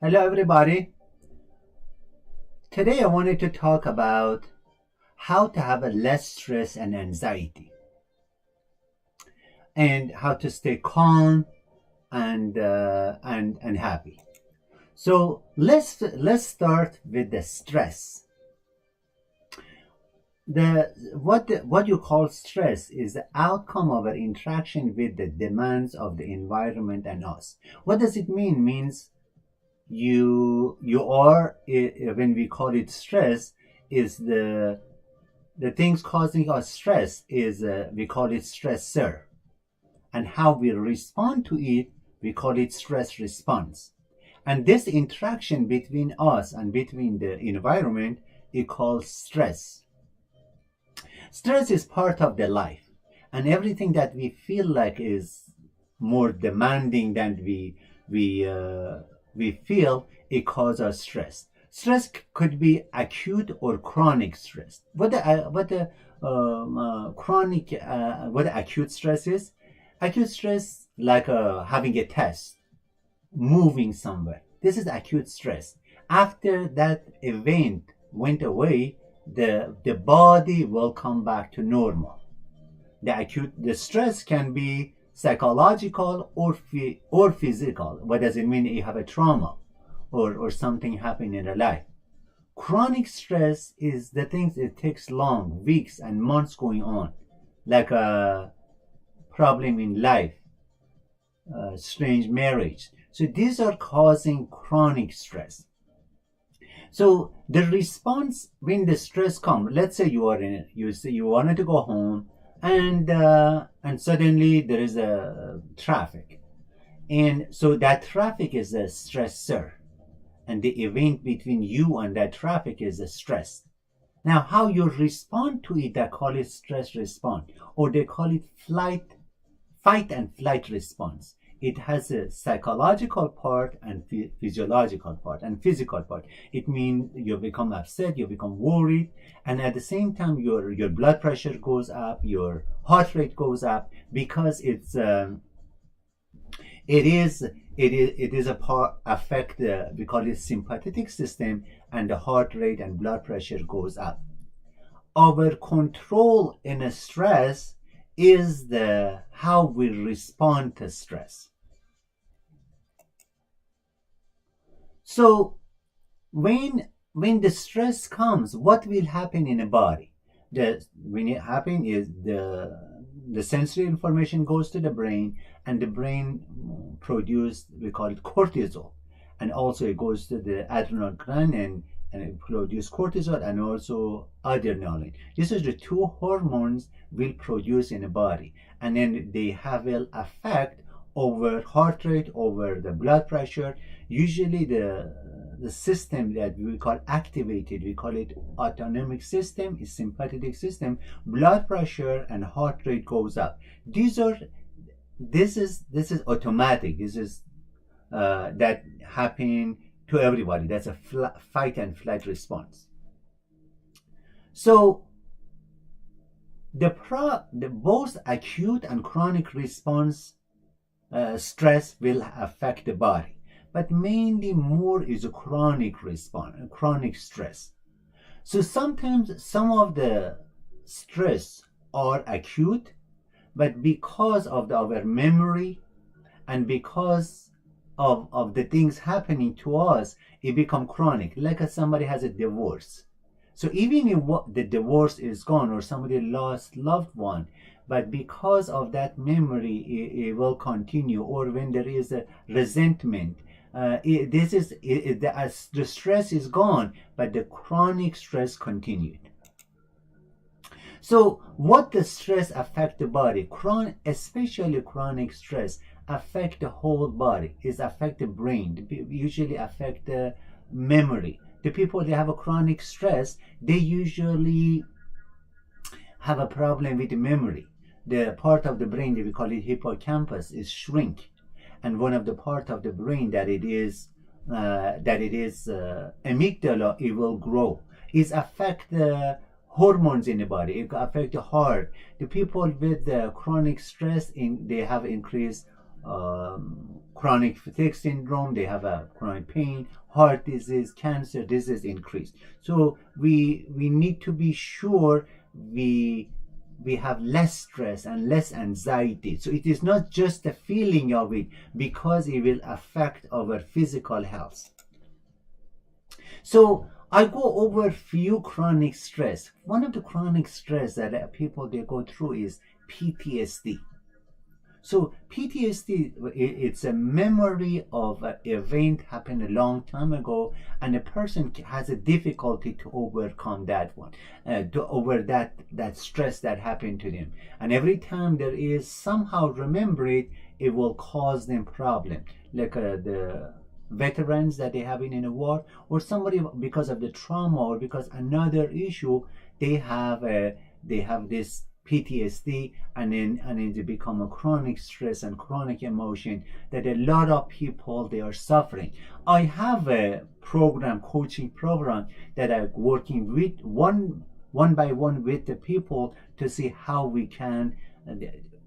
Hello, everybody. Today, I wanted to talk about how to have a less stress and anxiety, and how to stay calm and happy. So let's start with the stress. What you call stress is the outcome of our interaction with the demands of the environment and us. What does it mean? Means you are when we call it stress is the things causing us stress is we call it stressor, and how we respond to it we call it stress response. And this interaction between us and between the environment is called stress. Stress is part of the life, and everything that we feel like is more demanding than we feel, it causes us stress. Stress could be acute or chronic stress. What acute stress is? Acute stress like having a test, moving somewhere. This is acute stress. After that event went away, the body will come back to normal. The stress can be psychological or physical. What does it mean? You have a trauma or something happened in your life. Chronic stress is the things it takes long, weeks and months going on, like a problem in life, strange marriage. So these are causing chronic stress. So the response when the stress comes, let's say you say you wanted to go home, and suddenly there is a traffic, and so that traffic is a stressor, and the event between you and that traffic is a stress. Now, how you respond to it, they call it stress response, or they call it fight and flight response. It has a psychological part and physiological part and physical part. It means you become upset, you become worried, and at the same time your blood pressure goes up, your heart rate goes up, because it is a part affect we call it sympathetic system, and the heart rate and blood pressure goes up. Our control in a stress is the how we respond to stress. So when the stress comes, what will happen in the body? When it happens is the sensory information goes to the brain, and the brain produce, we call it cortisol, and also it goes to the adrenal gland, and it produce cortisol and also adrenaline. This is the two hormones will produce in the body, and then they have an effect over heart rate, over the blood pressure. Usually the system that we call activated, we call it autonomic system, is sympathetic system. Blood pressure and heart rate goes up. This is automatic. This is that happen to everybody. That's a fight and flight response. So the both acute and chronic response stress will affect the body, but mainly more is a chronic response, chronic stress. So sometimes some of the stress are acute, but because of our memory and because of the things happening to us, it become chronic. Like if somebody has a divorce. So even if the divorce is gone, or somebody lost loved one, but because of that memory, it will continue. Or when there is a resentment, the stress is gone, but the chronic stress continued. So what the stress affect the body? Especially chronic stress affect the whole body. It affect the brain. Usually affect the memory. The people that have a chronic stress, they usually have a problem with the memory. The part of the brain that we call it hippocampus is shrink, and one of the part of the brain that it is amygdala, it will grow. It affect the hormones in the body. It affect the heart. The people with the chronic stress, they have increased chronic fatigue syndrome, they have a chronic pain, heart disease, cancer, this is increased. So we need to be sure we have less stress and less anxiety. So it is not just the feeling of it, because it will affect our physical health. So I go over few chronic stress. One of the chronic stress that people they go through is PTSD. So PTSD, it's a memory of an event happened a long time ago, and a person has a difficulty to overcome that one, to over that stress that happened to them. And every time there is somehow remember it, it will cause them problem. Like the veterans that they have been in a war, or somebody because of the trauma or because another issue, they have this PTSD, and then they become a chronic stress and chronic emotion that a lot of people they are suffering. I have a program, coaching program, that I'm working with one by one with the people to see how we can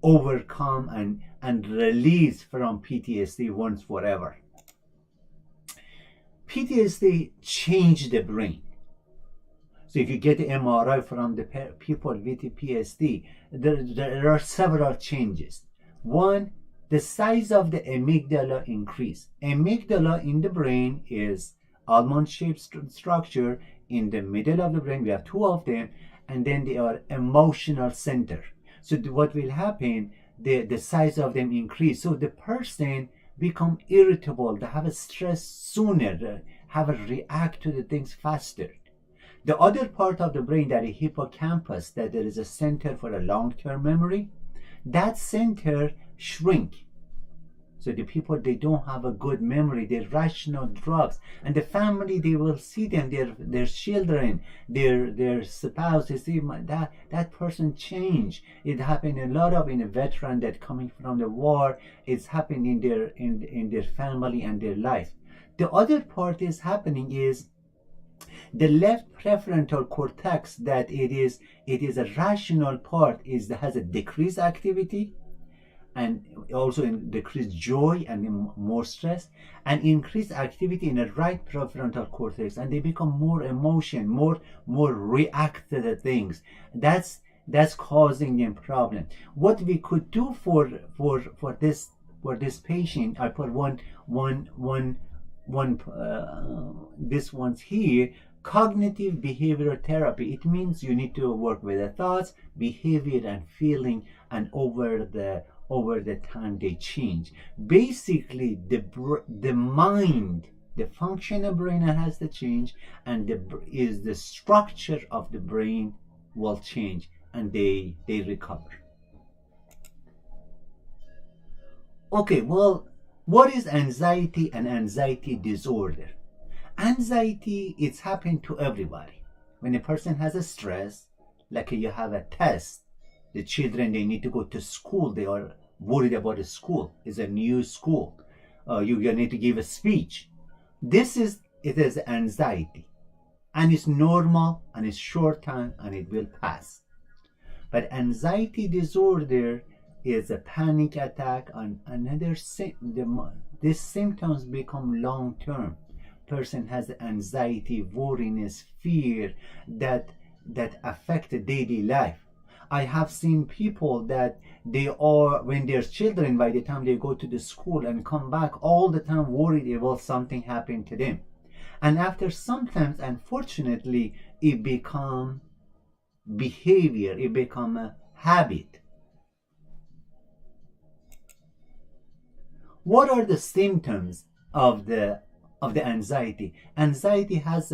overcome and release from PTSD once forever. PTSD changed the brain. So if you get the MRI from the people with PTSD, there are several changes. One, the size of the amygdala increase. Amygdala in the brain is almond-shaped structure in the middle of the brain. We have two of them, and then they are emotional center. So what will happen, the size of them increase. So the person become irritable, they have a stress sooner, have a react to the things faster. The other part of the brain, that is hippocampus, that there is a center for a long-term memory, that center shrink. So the people, they don't have a good memory, they're rational drugs, and the family, they will see them, their children, their spouse, they see that person change. It happened a lot of in a veteran that coming from the war, it's happening in their family and their life. The other part is happening is the left prefrontal cortex, that it is a rational part, has a decreased activity, and also in decreased joy and more stress, and increased activity in the right prefrontal cortex, and they become more emotion, more react to the things. That's causing them problem. What we could do for this patient, I put this one's here, cognitive behavioral therapy. It means you need to work with the thoughts, behavior, and feeling, and over the time they change. Basically, the mind, the function of brain has to change, and the structure of the brain will change, and they recover. Okay, well, what is anxiety and anxiety disorder? Anxiety, it's happened to everybody. When a person has a stress, like you have a test, the children, they need to go to school, they are worried about the school. It's a new school. You need to give a speech. It is anxiety. And it's normal, and it's short time, and it will pass. But anxiety disorder is a panic attack, and these symptoms become long term. Person has anxiety, worriness, fear that affect the daily life. I have seen people that they are, when they're children, by the time they go to the school and come back, all the time worried about something happened to them. And after sometimes, unfortunately, it become behavior, it become a habit. What are the symptoms of the anxiety? Anxiety has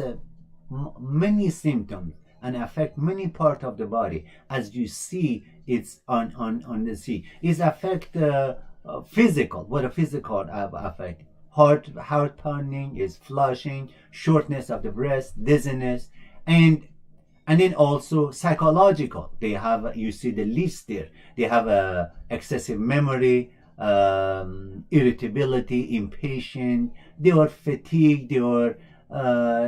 many symptoms and affect many parts of the body. As you see, it's on the sea. It affect physical. What a physical affect? Heart pounding, is flushing, shortness of the breath, dizziness, and then also psychological. They have, you see the list there. They have excessive memory, irritability, impatient, they are fatigued, they are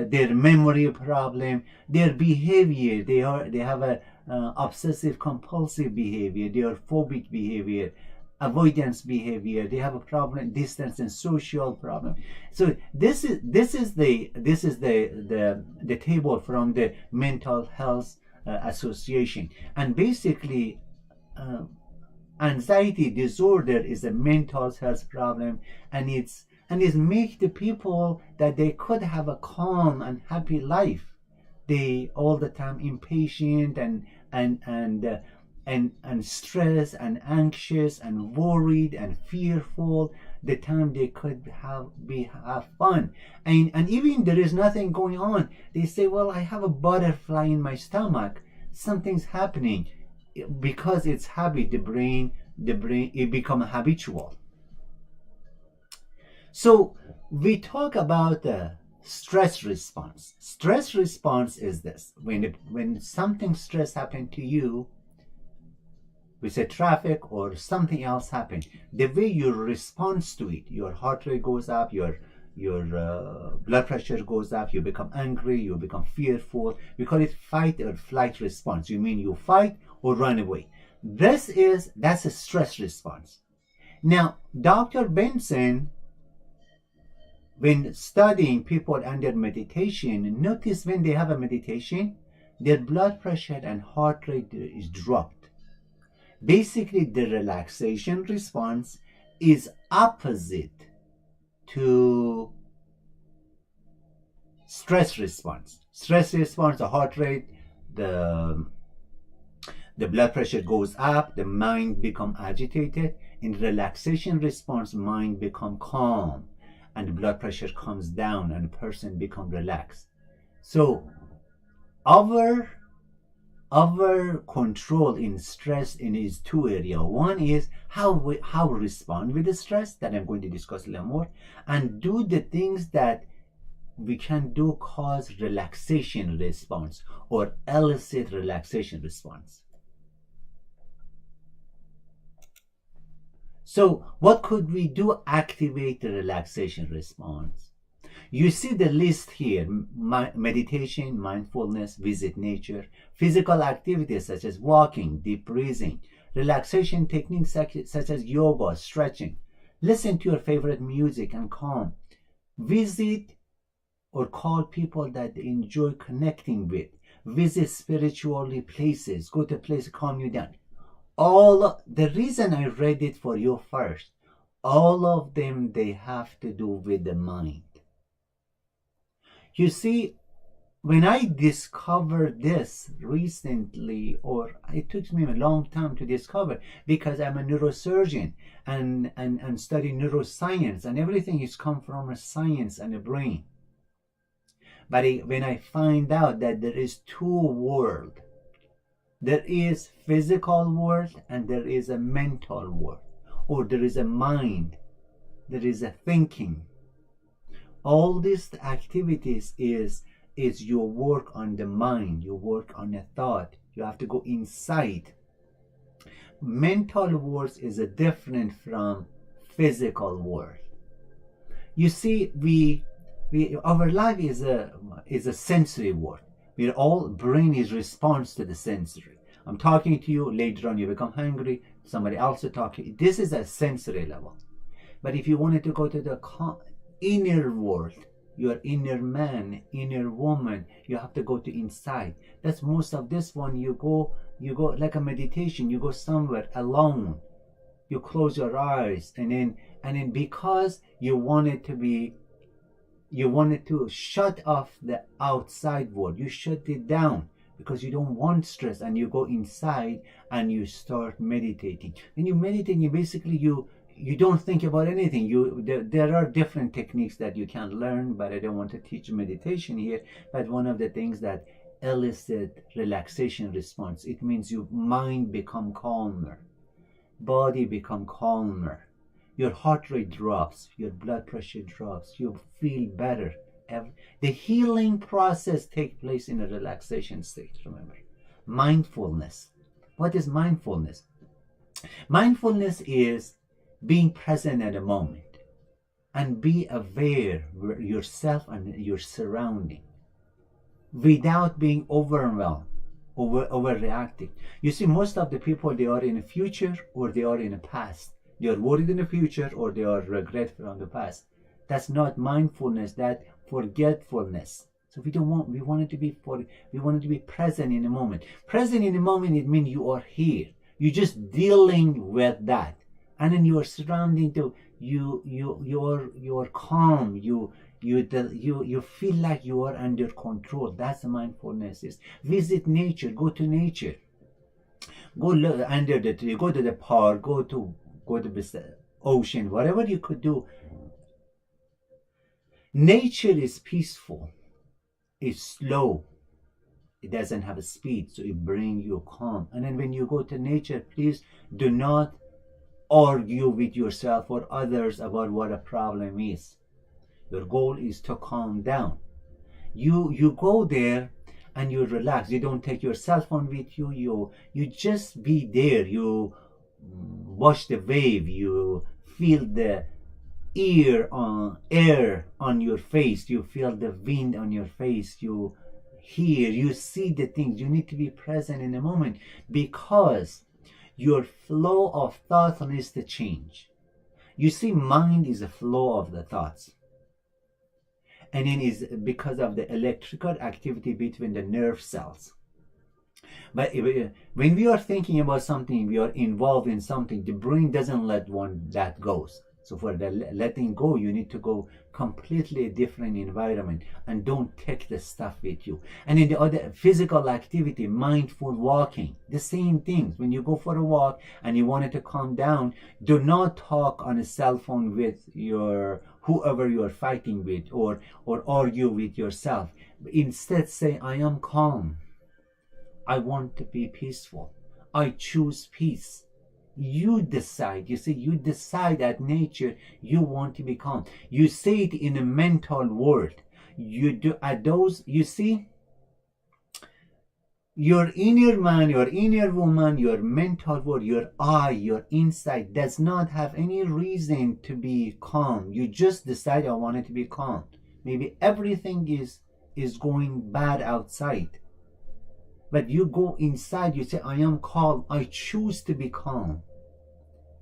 their memory problem, their behavior, they have a obsessive compulsive behavior, they are phobic behavior, avoidance behavior. They have a problem, distance and social problem. So this is the table from the Mental Health Association, and basically. Anxiety disorder is a mental health problem, and it's make the people that they could have a calm and happy life. They all the time impatient and stressed and anxious and worried and fearful. The time they could have fun, and even there is nothing going on, they say, well, I have a butterfly in my stomach, something's happening. Because it's habit, the brain it become habitual. So we talk about the stress response. Stress response is this: when something stress happened to you, we say traffic or something else happened, the way you respond to it, your heart rate goes up, your blood pressure goes up, you become angry, you become fearful. We call it fight or flight response. You mean you fight or run away. That's a stress response. Now, Dr. Benson, when studying people under meditation, notice when they have a meditation, their blood pressure and heart rate is dropped. Basically, the relaxation response is opposite to stress response. Stress response, the heart rate, the blood pressure goes up, the mind become agitated. In relaxation response, mind become calm, and the blood pressure comes down, and the person become relaxed. So our control in stress in is two areas. One is how we respond with the stress, that I'm going to discuss a little more, and do the things that we can do cause relaxation response or elicit relaxation response. So what could we do activate the relaxation response? You see the list here: meditation, mindfulness, visit nature, physical activities such as walking, deep breathing, relaxation techniques such as yoga, stretching, listen to your favorite music and calm, visit or call people that enjoy connecting with, visit spiritually places, go to a place to calm you down. The reason I read it for you first, all of them, they have to do with the mind. You see, when I discovered this recently, or it took me a long time to discover, because I'm a neurosurgeon and study neuroscience, and everything is come from a science and a brain. But when I find out that there is two worlds, there is physical world and there is a mental world, or there is a mind, there is a thinking. All these activities is your work on the mind, you work on a thought, you have to go inside. Mental world is a different from physical world. You see, our life is a sensory world. We're all brain is response to the sensory. I'm talking to you, later on you become hungry, somebody else is talking. This is a sensory level. But if you wanted to go to the inner world, your inner man, inner woman, you have to go to inside. That's most of this one. You go like a meditation, you go somewhere alone. You close your eyes, and then because you wanted to shut off the outside world, you shut it down because you don't want stress, and you go inside and you start meditating. When you meditate, you don't think about anything. There are different techniques that you can learn, but I don't want to teach meditation here. But one of the things that elicit relaxation response, it means your mind become calmer, body become calmer, your heart rate drops, your blood pressure drops, you feel better. The healing process takes place in a relaxation state. Remember, mindfulness. What is mindfulness? Mindfulness is being present at a moment and be aware of yourself and your surrounding without being overwhelmed, overreacting. You see, most of the people, they are in the future or they are in the past. They are worried in the future or they are regretful on the past. That's not mindfulness, that's forgetfulness. So we don't want, we want it to be present in the moment. Present in the moment, it means you are here. You're just dealing with that. And then you are surrounding to you're calm. You feel like you are under control. That's the mindfulness is. Visit nature, go to nature. Go under the tree, go to the park, go to the ocean, whatever you could do. Nature is peaceful. It's slow. It doesn't have a speed, so it brings you calm. And then when you go to nature, please do not argue with yourself or others about what a problem is. Your goal is to calm down. You go there and you relax. You don't take your cell phone with you. You just be there. You watch the wave. You feel the air on your face. You feel the wind on your face. You hear, you see the things. You need to be present in the moment because your flow of thoughts needs to change. You see, mind is a flow of the thoughts. And then is because of the electrical activity between the nerve cells. But when we are thinking about something, we are involved in something, the brain doesn't let that goes. So for the letting go, you need to go completely different environment and don't take the stuff with you. And in the other physical activity, mindful walking, the same things. When you go for a walk and you want it to calm down, do not talk on a cell phone with your whoever you are fighting with or argue with yourself. Instead say, I am calm. I want to be peaceful. I choose peace. You decide. You see, you decide at nature you want to be calm. You say it in a mental world. You do at those, you see, your inner man, your inner woman, your mental world, your I, your inside does not have any reason to be calm. You just decide I want it to be calm. Maybe everything is going bad outside. But you go inside, you say, I am calm. I choose to be calm.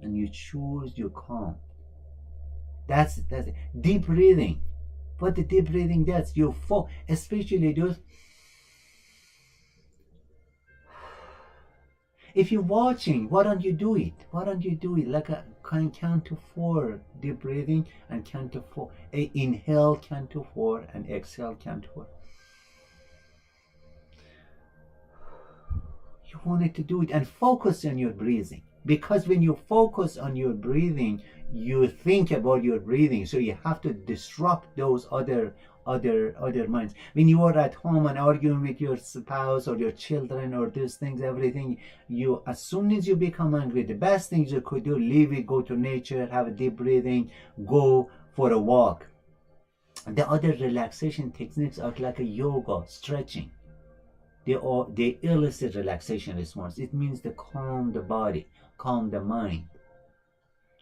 And you choose your calm. That's it. Deep breathing. What the deep breathing does, you fall, especially those. If you're watching, why don't you do it? Why don't you do it like a count to 4 deep breathing and count to 4. Inhale, count to 4, and exhale, count to 4. You wanted to do it and focus on your breathing, because when you focus on your breathing, you think about your breathing, so you have to disrupt those other minds. When you are at home and arguing with your spouse or your children or those things, everything, you, as soon as you become angry, the best things you could do, leave it, go to nature, have a deep breathing, go for a walk. The other relaxation techniques are like a yoga, stretching. They elicit relaxation response. It means to calm the body, calm the mind.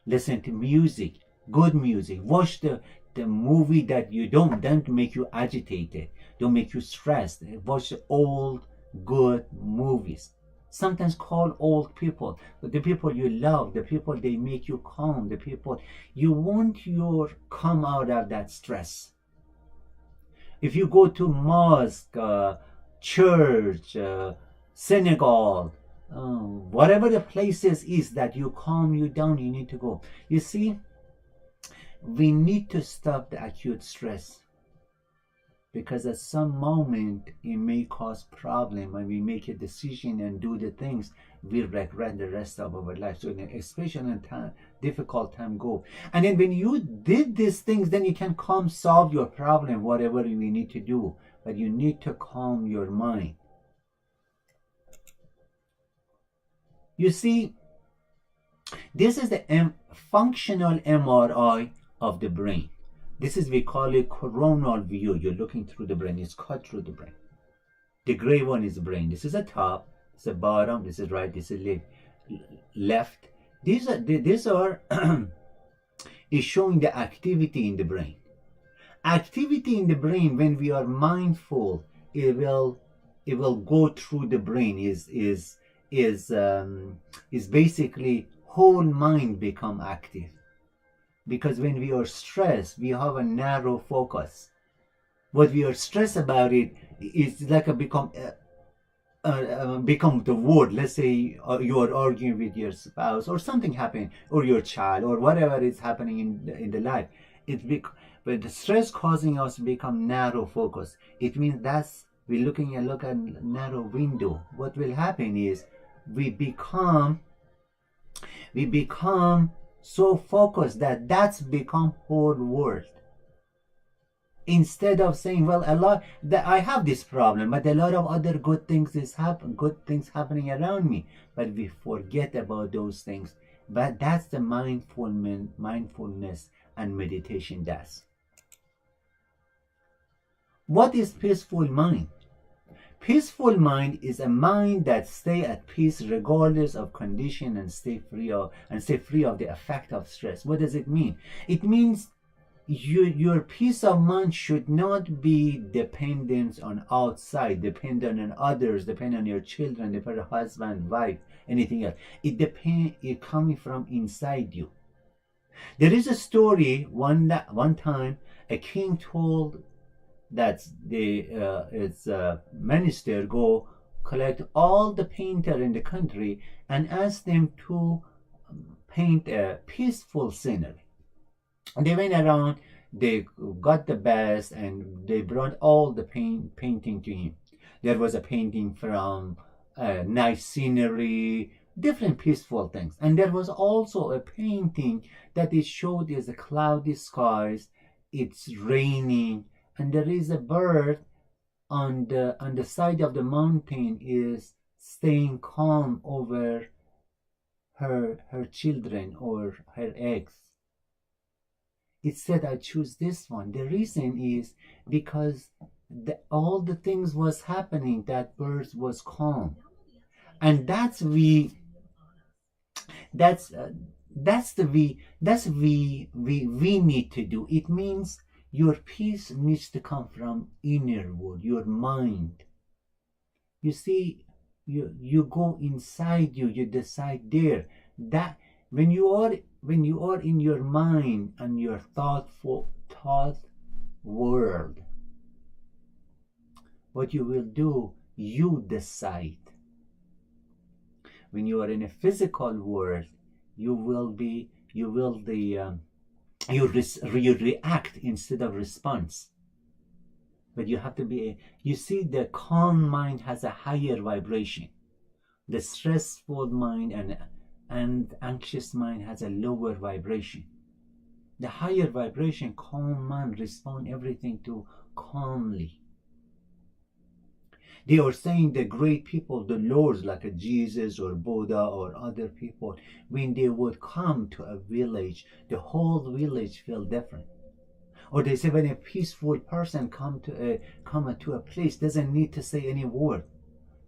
Listen to music, good music. Watch the movie that you don't make you agitated, don't make you stressed. Watch old good movies. Sometimes call old people, the people you love, the people they make you calm, the people you want your come out of that stress. If you go to mosque, church, synagogue, whatever the places is that you calm you down, you need to go. You see, we need to stop the acute stress, because at some moment it may cause problem and we make a decision and do the things we regret the rest of our life. So especially in difficult time, go. And then when you did these things, then you can solve your problem, whatever you need to do. But you need to calm your mind. You see, this is the functional MRI of the brain. This is, we call it coronal view. You're looking through the brain. It's cut through the brain. The gray one is the brain. This is the top. This is the bottom. This is right. This is left. These are is showing the activity in the brain. Activity in the brain, when we are mindful, it will go through the brain. Is basically whole mind become active. Because when we are stressed, we have a narrow focus. What we are stressed about it is like a become the word. Let's say you are arguing with your spouse or something happening, or your child, or whatever is happening in the life. But the stress causing us to become narrow focus. It means that's we're looking at narrow window. What will happen is we become so focused that's become whole world. Instead of saying, well, a lot that I have this problem, but a lot of other good things happening around me, but we forget about those things. But that's the mindfulness and meditation does. What is peaceful mind? Peaceful mind is a mind that stay at peace regardless of condition and stay free of the effect of stress. What does it mean? It means your peace of mind should not be dependent on outside, dependent on others, dependent on your children, dependent on husband, wife, anything else. It coming from inside you. There is a story one time a king told that its minister go collect all the painter in the country and ask them to paint a peaceful scenery. And they went around, they got the best, and they brought all the painting to him. There was a painting from nice scenery, different peaceful things. And there was also a painting that it showed as a cloudy skies, it's raining, and there is a bird on the side of the mountain is staying calm over her children or her eggs. It said, I choose this one. The reason is because all the things was happening, that bird was calm, and that's we need to do. It means your peace needs to come from inner world, your mind. You see, you go inside you decide there. That when you are in your mind and your thought world, what you will do, you decide. When you are in a physical world, you react instead of response. But you have to be, you see, the calm mind has a higher vibration. The stressful mind and anxious mind has a lower vibration. The higher vibration, calm mind, respond everything to calmly. They are saying the great people, the lords like a Jesus or Buddha or other people, when they would come to a village, the whole village feel different. Or they say when a peaceful person come to a place, doesn't need to say any word.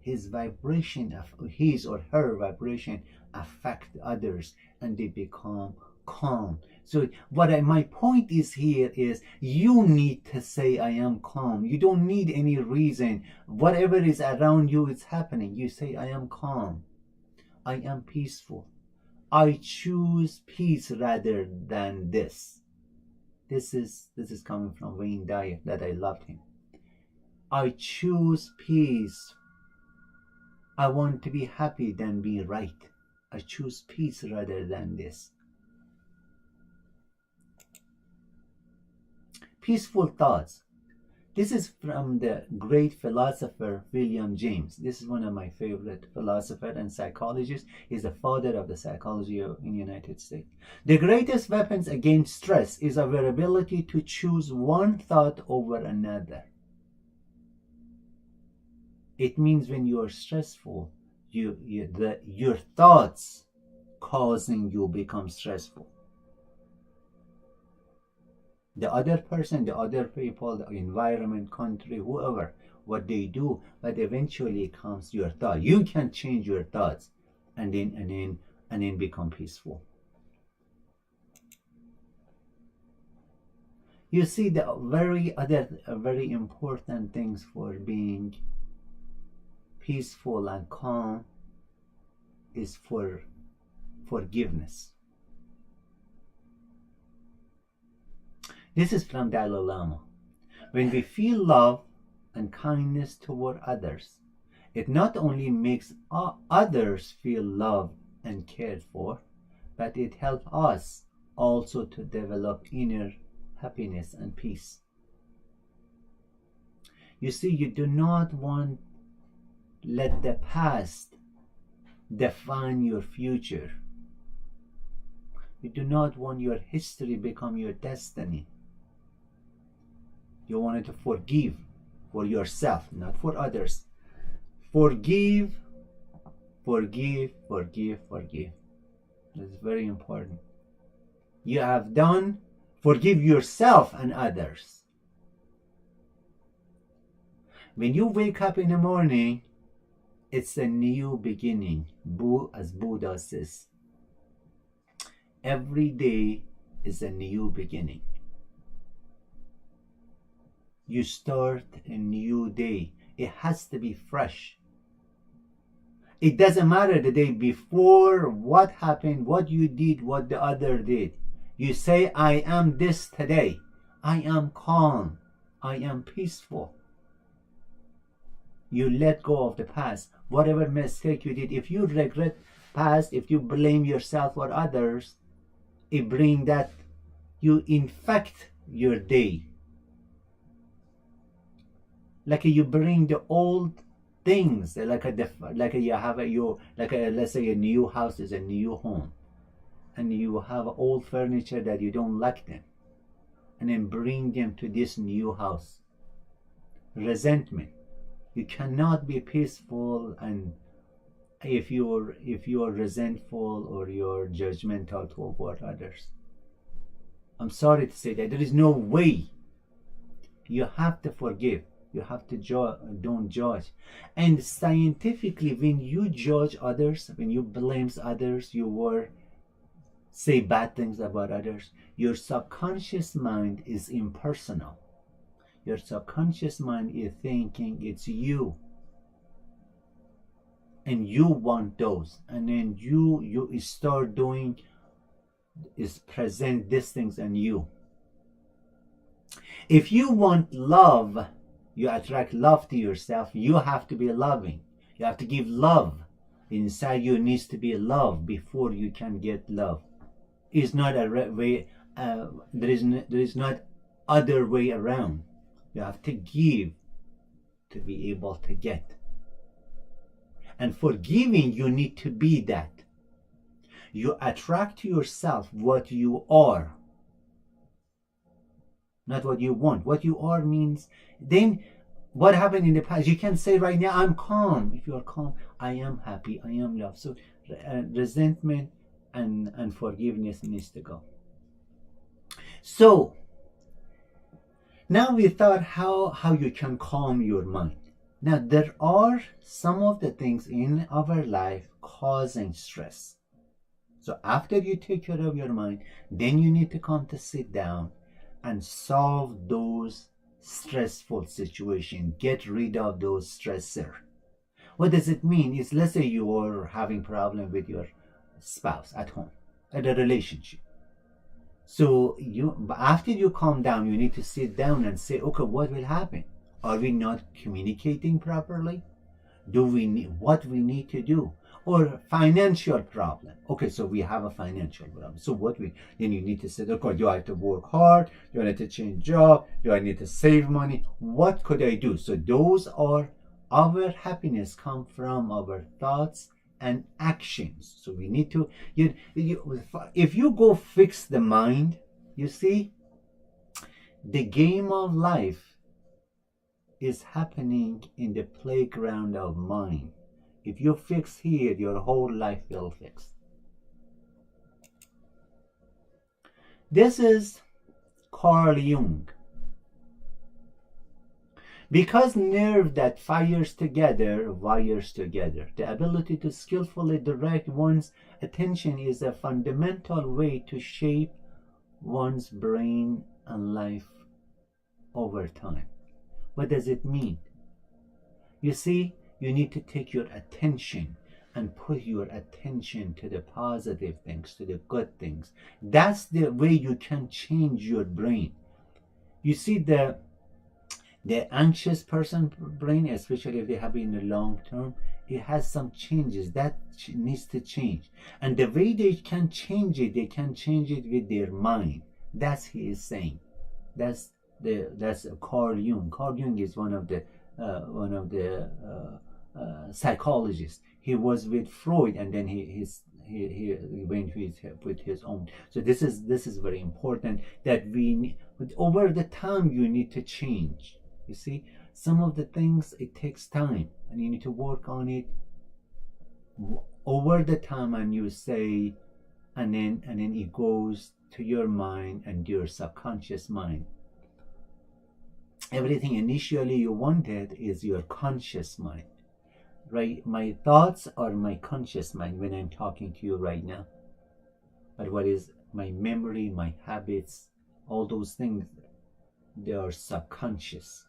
His vibration, his or her vibration affect others and they become calm. So my point is here is you need to say I am calm. You don't need any reason. Whatever is around you is happening. You say I am calm. I am peaceful. I choose peace rather than this. This is coming from Wayne Dyer that I loved him. I choose peace. I want to be happy than be right. I choose peace rather than this. Peaceful thoughts. This is from the great philosopher William James. This is one of my favorite philosophers and psychologists. He's the father of the psychology in the United States. The greatest weapons against stress is our ability to choose one thought over another. It means when you are stressful, your thoughts causing you become stressful. The other person, the other people, the environment, country, whoever, what they do, but eventually it comes your thought. You can change your thoughts and then become peaceful. You see, the very important things for being peaceful and calm is for forgiveness. This is from Dalai Lama. When we feel love and kindness toward others, it not only makes others feel loved and cared for, but it helps us also to develop inner happiness and peace. You see, you do not want let the past define your future. You do not want your history become your destiny. You wanted to forgive for yourself, not for others. Forgive, forgive, forgive, forgive. That's very important. You have done, forgive yourself and others. When you wake up in the morning, it's a new beginning, as Buddha says. Every day is a new beginning. You start a new day. It has to be fresh. It doesn't matter the day before, what happened, what you did, what the other did. You say, I am this today. I am calm. I am peaceful. You let go of the past. Whatever mistake you did, if you regret past, if you blame yourself or others, it brings that, you infect your day. Like you bring the old things, let's say a new house is a new home, and you have old furniture that you don't like them, and then bring them to this new house. Resentment. You cannot be peaceful, and if you're resentful or you're judgmental toward others. I'm sorry to say that there is no way. You have to forgive. You have to don't judge. And scientifically, when you judge others, when you blame others, you say bad things about others, your subconscious mind is impersonal. Your subconscious mind is thinking it's you. And you want those. And then you start doing, is present these things in you. If you want love, you attract love to yourself. You have to be loving. You have to give love. Inside you needs to be love before you can get love. It's not a way. There is not other way around. You have to give to be able to get. And for giving, you need to be that. You attract to yourself what you are, not what you want. What you are means, then what happened in the past, you can say right now, I'm calm. If you are calm, I am happy, I am love. So resentment and forgiveness needs to go. So now we thought how you can calm your mind. Now there are some of the things in our life causing stress. So after you take care of your mind, then you need to come to sit down and solve those stressful situations. Get rid of those stressors. What does it mean? Is, let's say you are having problem with your spouse at home, at a relationship. So after you calm down, you need to sit down and say, okay, what will happen? Are we not communicating properly? What we need to do? Or financial problem. Okay, so we have a financial problem. So then you need to say, okay, do I have to work hard? Do I need to change job? Do I need to save money? What could I do? So those are, our happiness come from our thoughts and actions. So we need to, if you go fix the mind, you see, the game of life is happening in the playground of mind. If you fix here, your whole life will fix. This is Carl Jung. Because nerve that fires together wires together. The ability to skillfully direct one's attention is a fundamental way to shape one's brain and life over time. What does it mean? You see, you need to take your attention and put your attention to the positive things, to the good things. That's the way you can change your brain. You see, the anxious person brain, especially if they have been in the long term, it has some changes that needs to change. And the way they can change it, they can change it with their mind. That's he is saying. That's Carl Jung. Carl Jung is one of the psychologists. He was with Freud, and then he went with his own. So this is very important, that over the time you need to change. You see, some of the things, it takes time, and you need to work on it over the time, and you say, and then it goes to your mind and your subconscious mind. Everything initially you wanted is your conscious mind, right? My thoughts are my conscious mind when I'm talking to you right now. But what is my memory, my habits, all those things, they are subconscious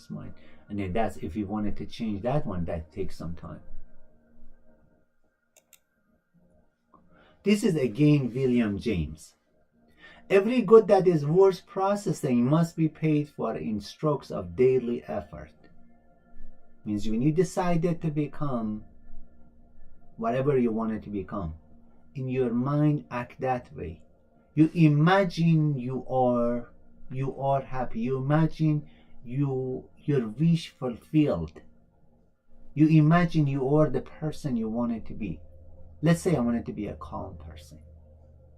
mind. And then that's, if you wanted to change that one, that takes some time. This is again William James. Every good that is worth processing must be paid for in strokes of daily effort. Means when you decided to become whatever you wanted to become, in your mind act that way. You imagine you are happy. You imagine your wish fulfilled. You imagine you are the person you wanted to be. Let's say I wanted to be a calm person.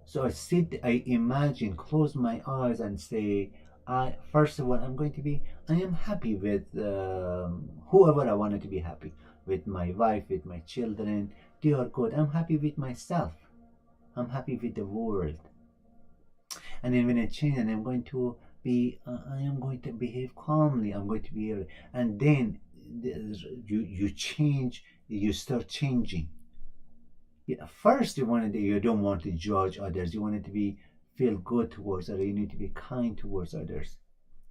So I imagine, close my eyes and say, first of all, I am happy with whoever I wanted to be happy. With my wife, with my children, they are good. I'm happy with myself. I'm happy with the world. And then when I change, and I'm going to behave calmly. I'm going to be, and then you change, you start changing. First, you don't want to judge others. You want it to feel good towards others. You need to be kind towards others.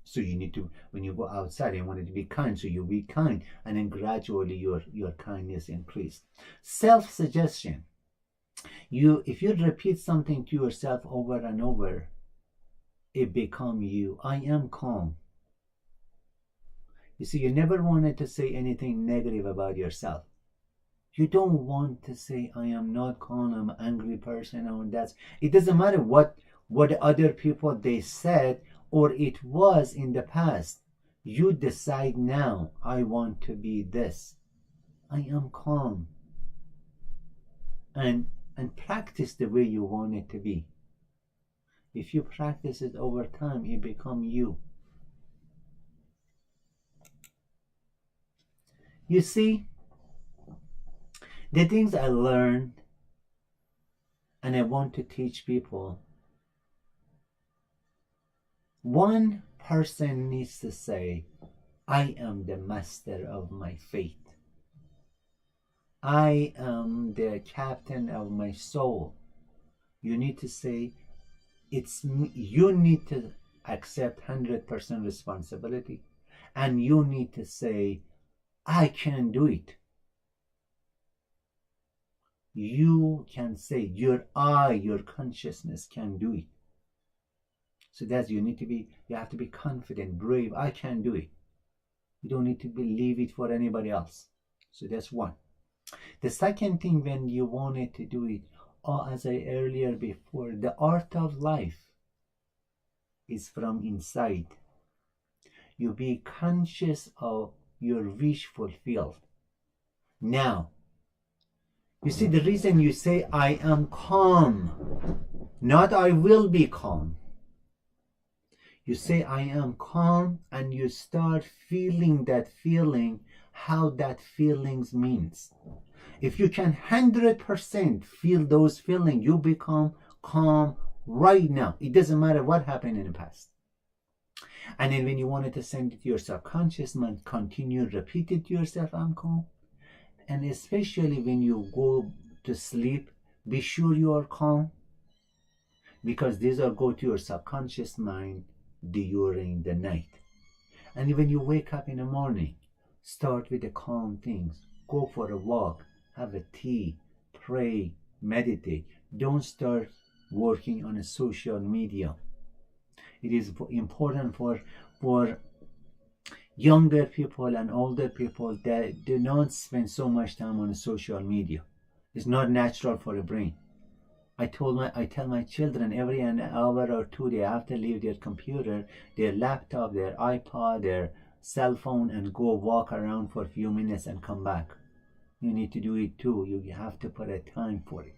So you need to, when you go outside, you want it to be kind. So you be kind, and then gradually your kindness increase. Self-suggestion. If you repeat something to yourself over and over, it become you. I am calm. You see, you never wanted to say anything negative about yourself. You don't want to say, I am not calm, I'm an angry person, or that's. It doesn't matter what other people they said, or it was in the past. You decide now, I want to be this. I am calm. And practice the way you want it to be. If you practice it over time, it becomes you. You see, the things I learned and I want to teach people, one person needs to say, I am the master of my fate. I am the captain of my soul. You need to say, you need to accept 100% responsibility, and you need to say, I can do it. You can say, your consciousness can do it. So that's, you have to be confident, brave. I can do it. You don't need to believe it for anybody else. So that's one. The second thing, when you wanted to do it, or as I earlier before, the art of life is from inside. You be conscious of your wish fulfilled. Now, you see, the reason you say, I am calm, not I will be calm. You say, I am calm, and you start feeling that feeling, how that feelings means. If you can 100% feel those feelings, you become calm right now. It doesn't matter what happened in the past. And then when you wanted to send it to your subconscious mind, continue, repeat it to yourself, I'm calm. And especially when you go to sleep, be sure you are calm, because these are go to your subconscious mind during the night. And when you wake up in the morning, start with the calm things. Go for a walk, have a tea, pray, meditate. Don't start working on a social media. It is important for younger people and older people that do not spend so much time on social media. It's not natural for the brain. I tell my children every an hour or two they have to leave their computer, their laptop, their iPod, their cell phone, and go walk around for a few minutes and come back. You need to do it too. You have to put a time for it.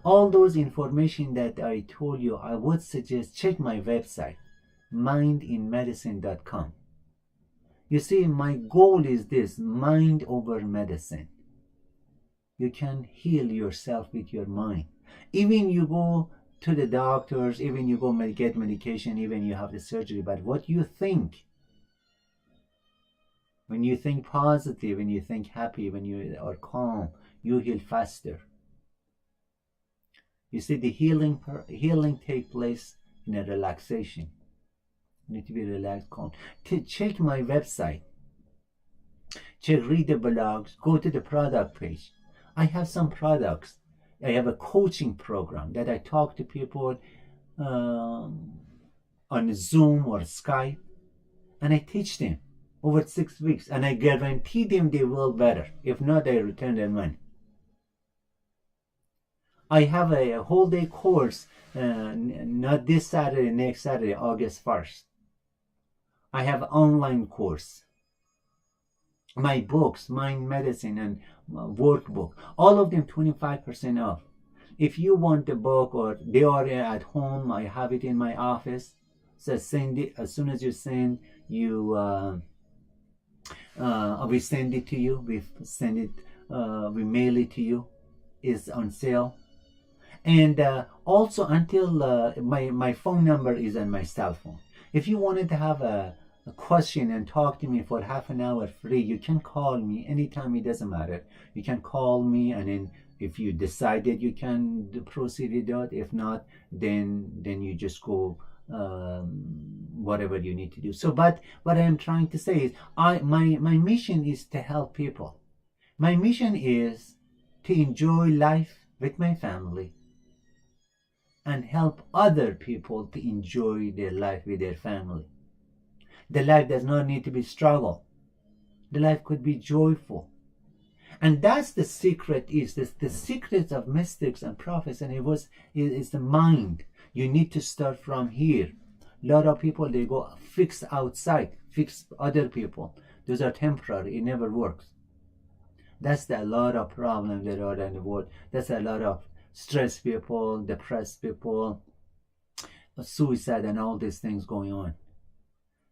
All those information that I told you, I would suggest check my website, mindinmedicine.com. You see, my goal is this: mind over medicine. You can heal yourself with your mind. Even you go to the doctors, even you go get medication, even you have the surgery, but what you think, when you think positive, when you think happy, when you are calm, you heal faster. You see, the healing take place in a relaxation. You need to be relaxed, calm. Check my website. Read the blogs, go to the product page. I have some products. I have a coaching program that I talk to people on Zoom or Skype, and I teach them over 6 weeks, and I guarantee them they will better. If not, they return their money. I have a whole day course, not this Saturday, next Saturday, August 1st. I have an online course. My books, Mind Medicine and workbook, all of them 25% off. If you want the book or they are at home, I have it in my office. So send it as soon as you send. We send it to you. We mail it to you. It's on sale. And also until my phone number is on my cell phone. If you wanted to have a question and talk to me for half an hour free, you can call me anytime. It doesn't matter. You can call me, and then if you decided you can proceed with that. If not, then you just go whatever you need to do. So, but what I am trying to say is, my mission is to help people. My mission is to enjoy life with my family and help other people to enjoy their life with their family. The life does not need to be struggle. The life could be joyful. And that's the secret the secret of mystics and prophets, and it's the mind. You need to start from here. A lot of people, they go fix outside, fix other people. Those are temporary. It never works. That's a lot of problems that are in the world. That's a lot of stressed people, depressed people, suicide, and all these things going on.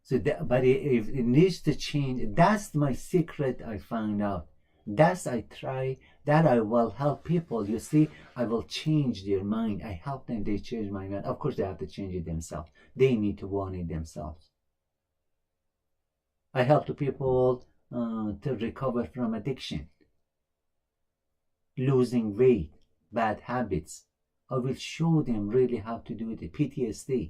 So, but it needs to change. That's my secret. I found out. I will help people. You see, I will change their mind. I help them. They change my mind. Of course, they have to change it themselves. They need to want it themselves. I help the people to recover from addiction, losing weight, bad habits. I will show them really how to do it. PTSD.